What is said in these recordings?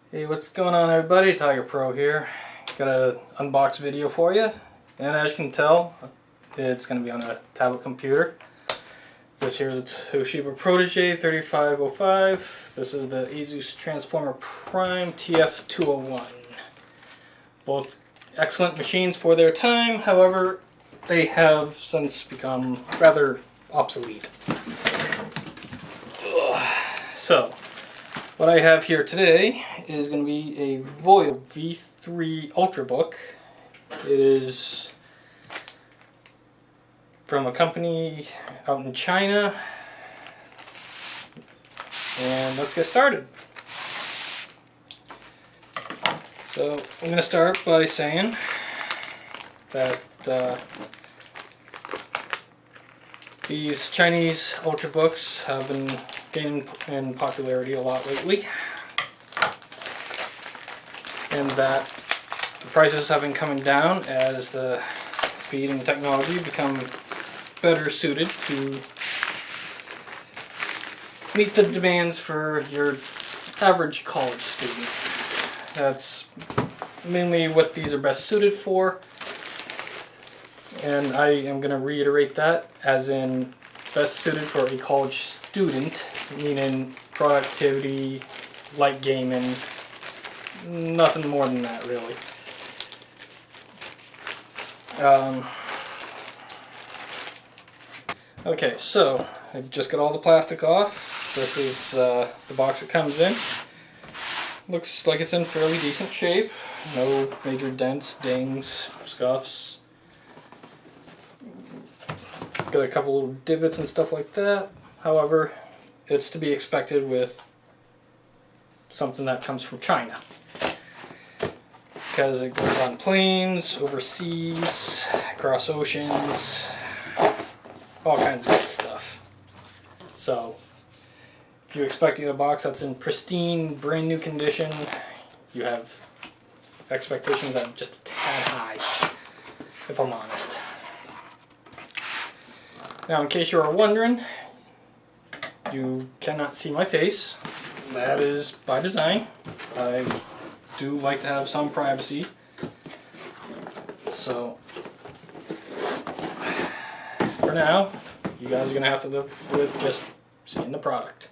Hey, what's going on everybody? Tiger Pro here. Got a unbox video for you, and as you can tell, it's going to be on a tablet computer. This here is a Toshiba Protege 3505. This is the Asus Transformer Prime TF201. Both excellent machines for their time, however, they have since become rather obsolete. So, what I have here today is going to be a Voyo V3 Ultrabook. It is from a company out in China, and let's get started. So I'm going to start by saying that these Chinese Ultrabooks have been gaining in popularity a lot lately, and that the prices have been coming down as the speed and technology become better suited to meet the demands for your average college student. That's mainly what these are best suited for, and I am going to reiterate that, as in best suited for a college student, meaning productivity, light gaming, nothing more than that really. Okay, so I just got all the plastic off. This is the box it comes in. Looks like it's in fairly decent shape. No major dents, dings, scuffs. Got a couple little divots and stuff like that. However, it's to be expected with something that comes from China, because it goes on planes, overseas, across oceans, all kinds of good stuff. So if you're expecting a box that's in pristine, brand new condition, you have expectations that are just a tad high, if I'm honest. Now, in case you are wondering, you cannot see my face. That is by design. I do like to have some privacy. So, for now, you guys are going to have to live with just seeing the product.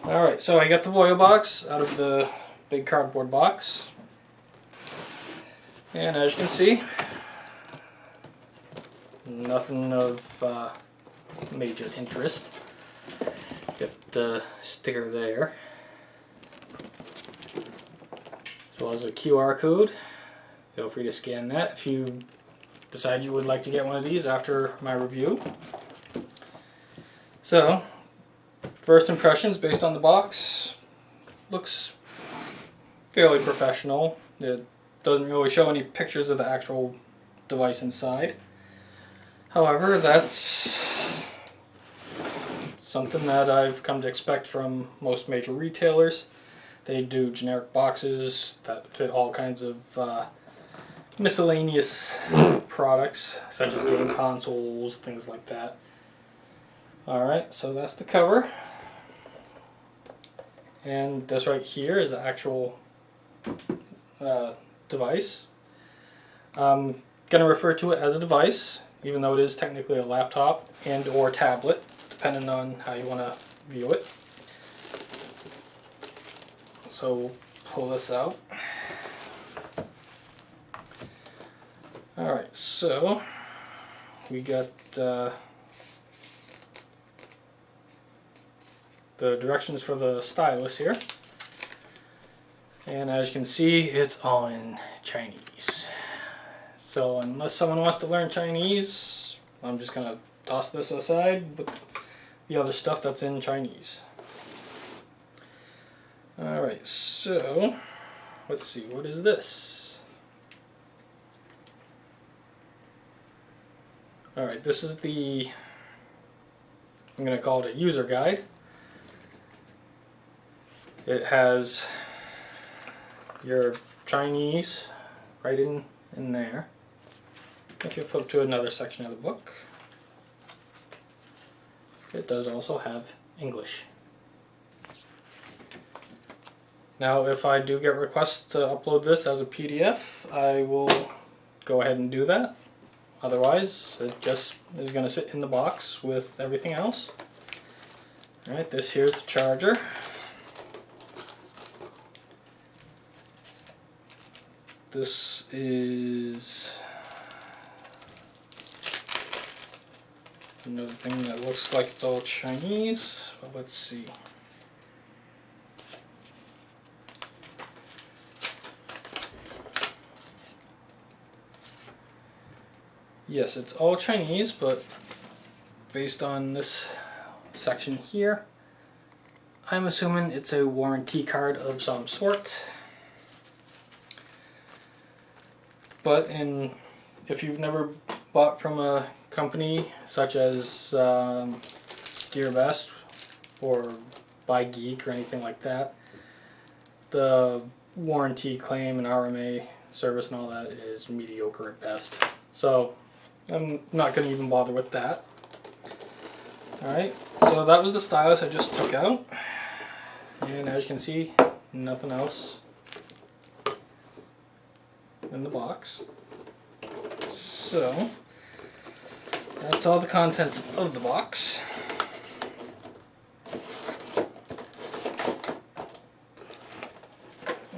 Alright, so I got the Voyo box out of the big cardboard box. And as you can see, nothing of major interest. Got the sticker there, as well as a QR code. Feel free to scan that if you decide you would like to get one of these after my review. So, first impressions based on the box, looks fairly professional. It doesn't really show any pictures of the actual device inside. However, that's something that I've come to expect from most major retailers. They do generic boxes that fit all kinds of miscellaneous products, such as game consoles, things like that. Alright, so that's the cover. And this right here is the actual device. I'm going to refer to it as a device, even though it is technically a laptop and or tablet, depending on how you want to view it. So we'll pull this out. Alright, so we got the directions for the stylus here. And as you can see, it's all in Chinese. So unless someone wants to learn Chinese, I'm just going to toss this aside with the other stuff that's in Chinese. Alright, so let's see, what is this? Alright, this is the, I'm going to call it a user guide. It has your Chinese right in there. If you flip to another section of the book, it does also have English. Now if I do get requests to upload this as a PDF, I will go ahead and do that. Otherwise, it just is going to sit in the box with everything else. Alright, here's the charger. This is another thing that looks like it's all Chinese, but let's see. Yes, it's all Chinese, but based on this section here, I'm assuming it's a warranty card of some sort. But if you've never bought from a company such as GearBest or Buy Geek or anything like that, the warranty claim and RMA service and all that is mediocre at best. So I'm not going to even bother with that. Alright, so that was the stylus I just took out. And as you can see, nothing else in the box. So that's all the contents of the box.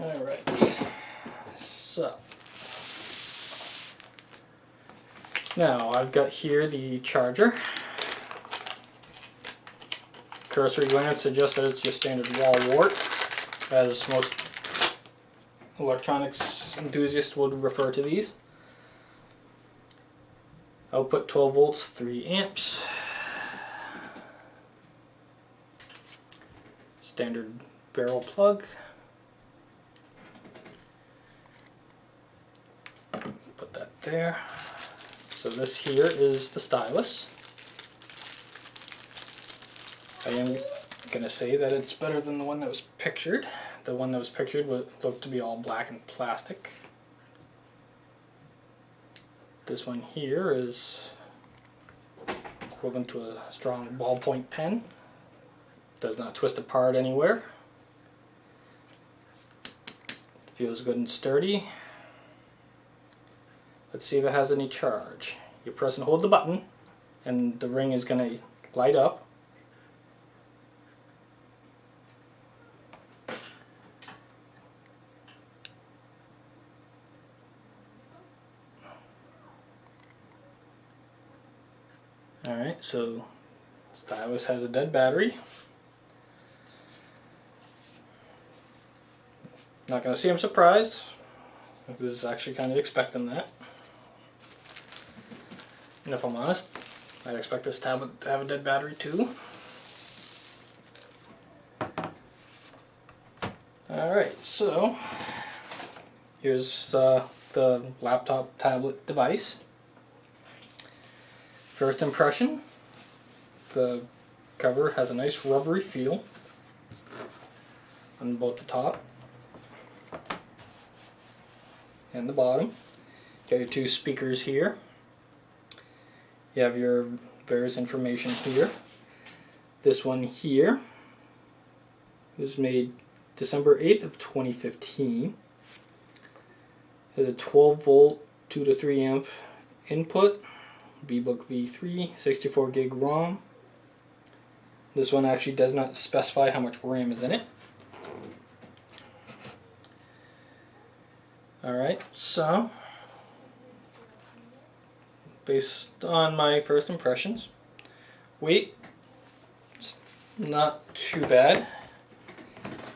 Alright, so now I've got here the charger. Cursory glance suggests that it's your standard wall wart, as most electronics enthusiasts would refer to these. Output 12 volts, 3 amps. Standard barrel plug. Put that there. So this here is the stylus. I am going to say that it's better than the one that was pictured. The one that was pictured looked to be all black and plastic. This one here is equivalent to a strong ballpoint pen. Does not twist apart anywhere. Feels good and sturdy. Let's see if it has any charge. You press and hold the button and the ring is going to light up. Alright, so stylus has a dead battery. Not going to say I'm surprised. I was actually kind of expecting that. And if I'm honest, I'd expect this tablet to have a dead battery too. Alright, so here's the laptop tablet device. First impression, the cover has a nice rubbery feel on both the top and the bottom. Got your two speakers here. You have your various information here. This one here was made December 8th of 2015. Has a 12 volt 2 to 3 amp input. vBook V3, 64 gig ROM. This one actually does not specify how much RAM is in it. Alright, so based on my first impressions, weight, it's not too bad.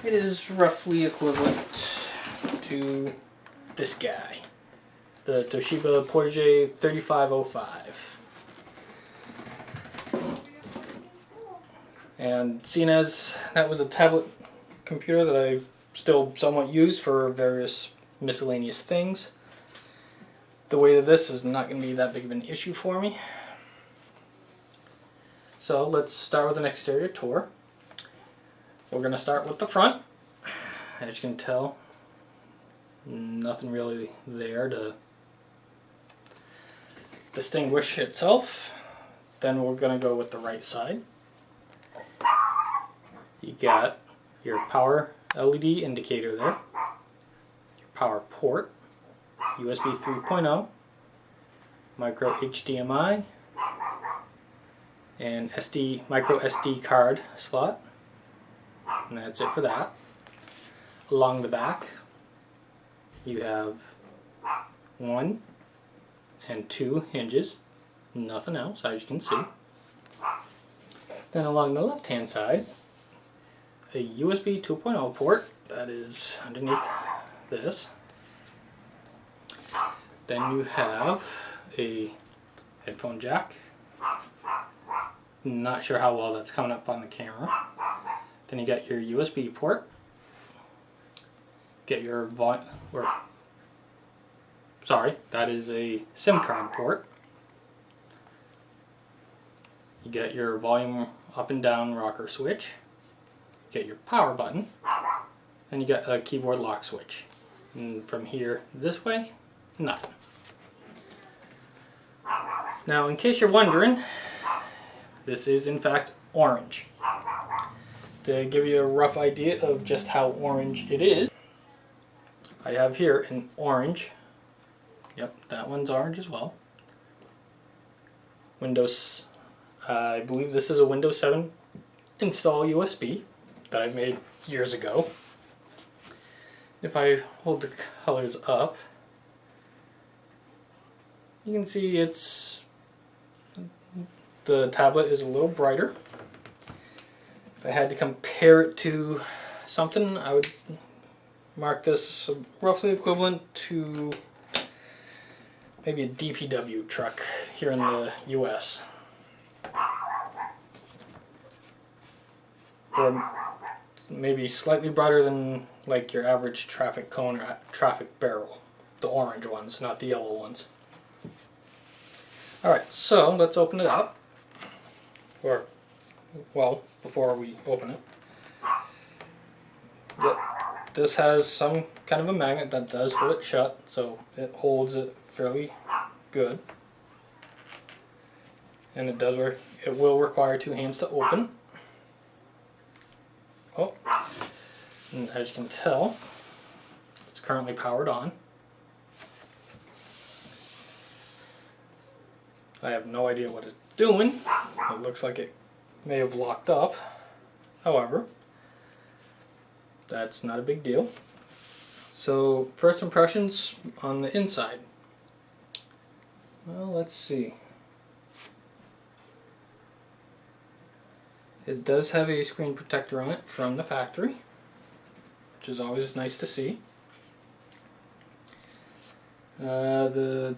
It is roughly equivalent to this guy, the Toshiba Protégé 3505. And seeing as that was a tablet computer that I still somewhat use for various miscellaneous things, the weight of this is not going to be that big of an issue for me. So let's start with an exterior tour. We're going to start with the front. As you can tell, nothing really there to distinguish itself. Then we're going to go with the right side. You got your power LED indicator there, your power port, USB 3.0, micro HDMI, and micro SD card slot, and that's it for that. Along the back you have 1 and 2 hinges, nothing else as you can see. Then along the left hand side, a USB 2.0 port that is underneath this. Then you have a headphone jack. Not sure how well that's coming up on the camera. Then you got your USB port. Get your that is a SIM card port. You get your volume up and down rocker switch. You get your power button. And you got a keyboard lock switch. And from here this way, nothing. Now, in case you're wondering, this is in fact orange. To give you a rough idea of just how orange it is, I have here an orange. Yep, that one's orange as well. Windows, I believe this is a Windows 7 install USB that I made years ago. If I hold the colors up, you can see the tablet is a little brighter. If I had to compare it to something, I would mark this roughly equivalent to maybe a DPW truck here in the US. Or maybe slightly brighter than like your average traffic cone or traffic barrel. The orange ones, not the yellow ones. Alright, so let's open it up. Or, well, before we open it. Yep, this has some kind of a magnet that does hold it shut, so it holds it fairly good. And it will require 2 hands to open. Oh, and as you can tell, it's currently powered on. I have no idea what it's doing. It looks like it may have locked up. However, that's not a big deal. So, first impressions on the inside. Well, let's see. It does have a screen protector on it from the factory, which is always nice to see. The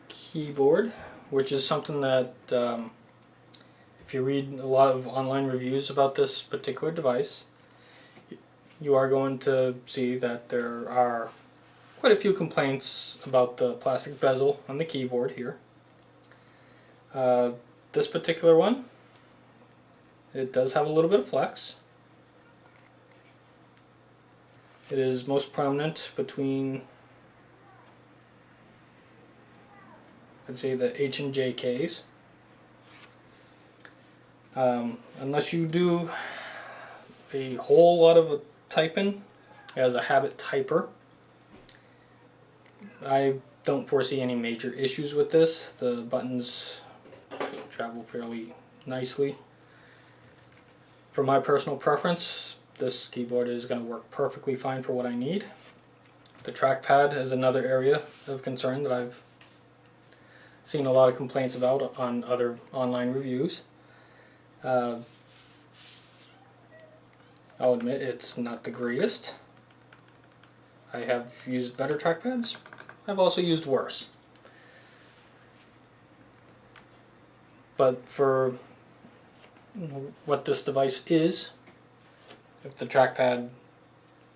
keyboard, which is something that if you read a lot of online reviews about this particular device, you are going to see that there are quite a few complaints about the plastic bezel on the keyboard here. This particular one, it does have a little bit of flex. It is most prominent between, I'd say, the H and J keys. Unless you do a whole lot of typing as a habit typer, I don't foresee any major issues with this. The buttons travel fairly nicely. For my personal preference, this keyboard is going to work perfectly fine for what I need. The trackpad is another area of concern that I've seen a lot of complaints about on other online reviews. I'll admit it's not the greatest. I have used better trackpads. I've also used worse. But for what this device is, if the trackpad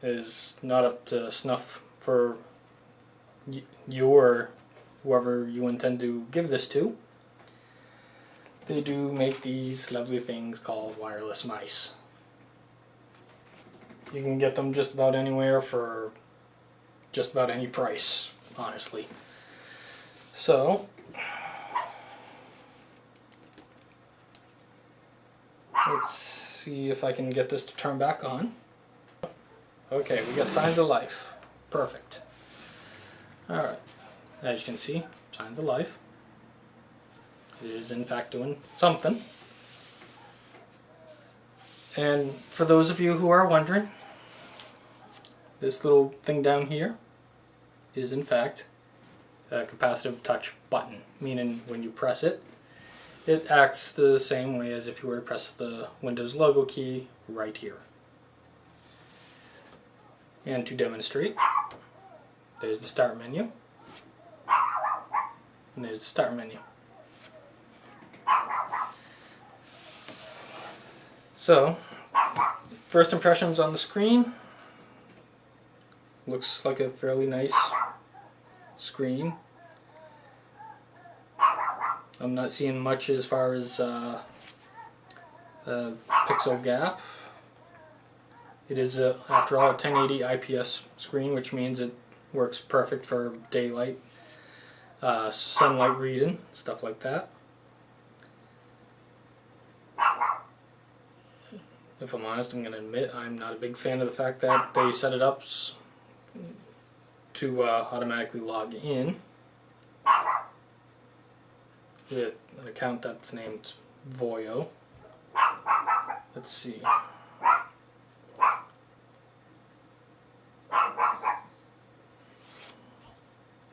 is not up to snuff for you or whoever you intend to give this to, they do make these lovely things called wireless mice. You can get them just about anywhere for just about any price, honestly. So, let's see if I can get this to turn back on. Okay, we got signs of life. Perfect. Alright, as you can see, signs of life. It is in fact doing something. And for those of you who are wondering, this little thing down here is in fact a capacitive touch button, meaning when you press it, it acts the same way as if you were to press the Windows logo key right here. And to demonstrate, there's the start menu, and there's the start menu. So, first impressions on the screen, looks like a fairly nice screen. I'm not seeing much as far as pixel gap. It is, after all, a 1080 IPS screen, which means it works perfect for daylight, sunlight reading, stuff like that. If I'm honest, I'm going to admit I'm not a big fan of the fact that they set it up to automatically log in with an account that's named Voyo. Let's see.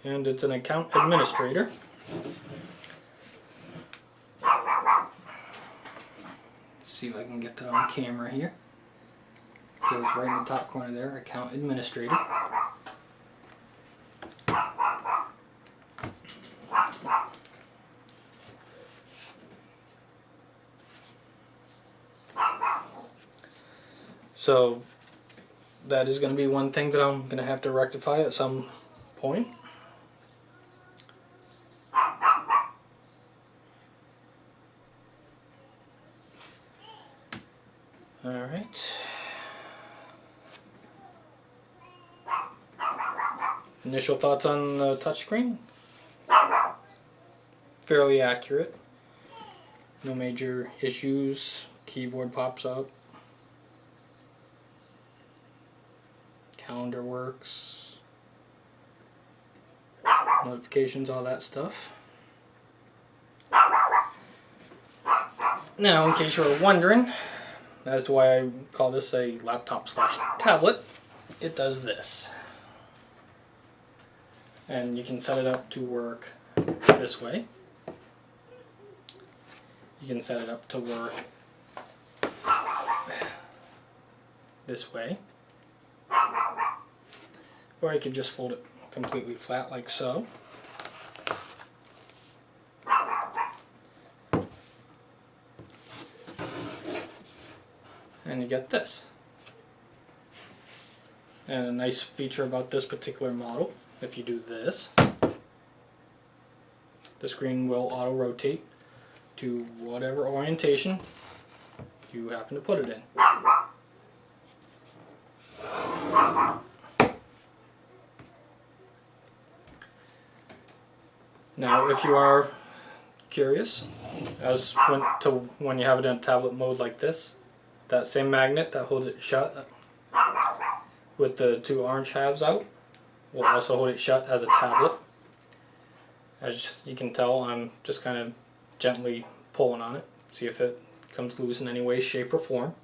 And it's an account administrator. Let's see if I can get that on camera here. It says right in the top corner there, account administrator. So that is going to be one thing that I'm going to have to rectify at some point. Alright. Initial thoughts on the touchscreen? Fairly accurate. No major issues. Keyboard pops up. Calendar works. Notifications, all that stuff. Now, in case you were wondering as to why I call this a laptop/tablet, it does this. And you can set it up to work this way. You can set it up to work this way. Or you can just fold it completely flat like so. And you get this. And a nice feature about this particular model, if you do this, the screen will auto-rotate to whatever orientation you happen to put it in. Now, if you are curious as when you have it in tablet mode like this, that same magnet that holds it shut with the two orange halves out will also hold it shut as a tablet. As you can tell, I'm just kind of gently pulling on it, see if it comes loose in any way, shape, or form.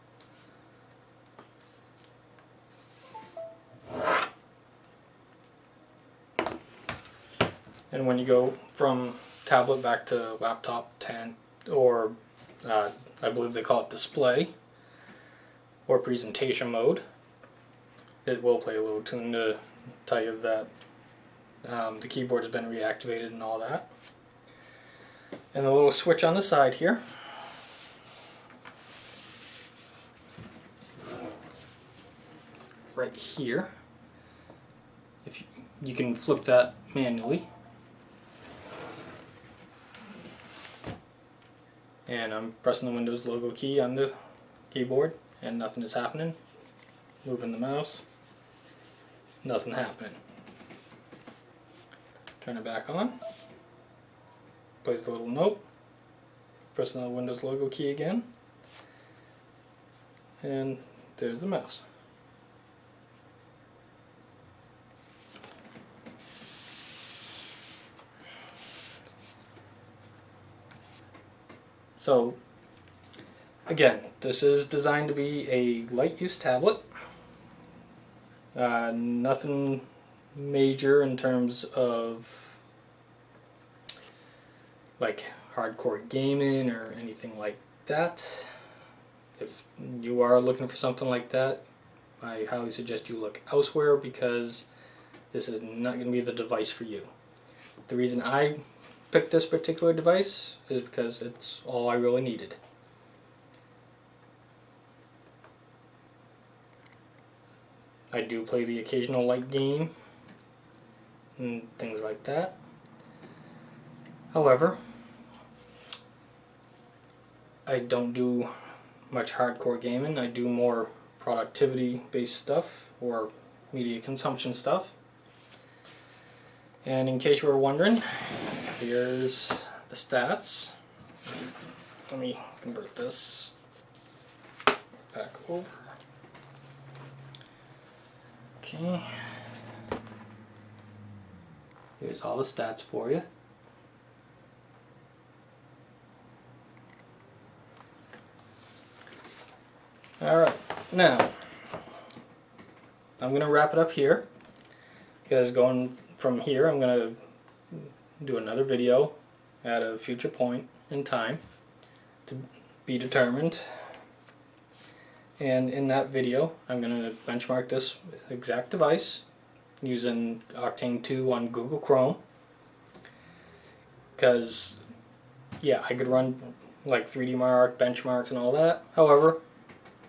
And when you go from tablet back to laptop, or I believe they call it display, or presentation mode, it will play a little tune to tell you that the keyboard has been reactivated and all that. And the little switch on the side here right here, if you can flip that manually. And I'm pressing the Windows logo key on the keyboard and nothing is happening. Moving the mouse, nothing happening. Turn it back on. Plays the little note. Pressing the Windows logo key again. And there's the mouse. So again, this is designed to be a light use tablet. Nothing major in terms of like hardcore gaming or anything like that. If you are looking for something like that, I highly suggest you look elsewhere, because this is not going to be the device for you. The reason I picked this particular device is because it's all I really needed. I do play the occasional light game and things like that. However, I don't do much hardcore gaming. I do more productivity based stuff or media consumption stuff. And in case you were wondering, here's the stats. Let me convert this back over. Okay. Here's all the stats for you. Alright, now I'm going to wrap it up here, because going from here I'm going to do another video at a future point in time to be determined, and in that video I'm going to benchmark this exact device using Octane 2 on Google Chrome, because yeah, I could run like 3D Mark benchmarks and all that. However,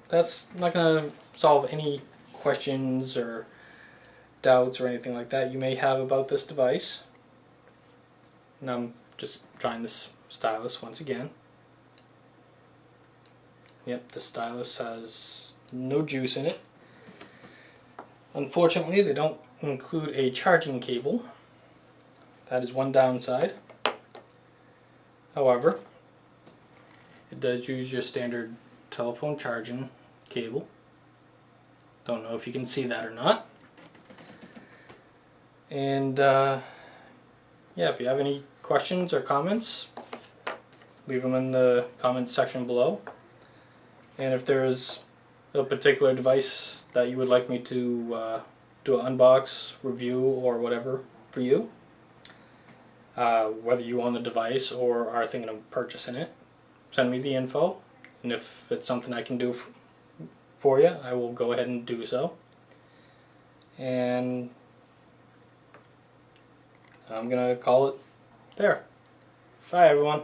that's not going to solve any questions or doubts or anything like that you may have about this device. And I'm just trying this stylus once again. Yep, the stylus has no juice in it. Unfortunately, they don't include a charging cable. That is one downside. However, it does use your standard telephone charging cable. Don't know if you can see that or not. And yeah, if you have any questions or comments, leave them in the comments section below. And if there's a particular device that you would like me to do an unbox, review, or whatever for you, whether you own the device or are thinking of purchasing it, send me the info. And if it's something I can do for you, I will go ahead and do so. And I'm going to call it there. Bye, everyone.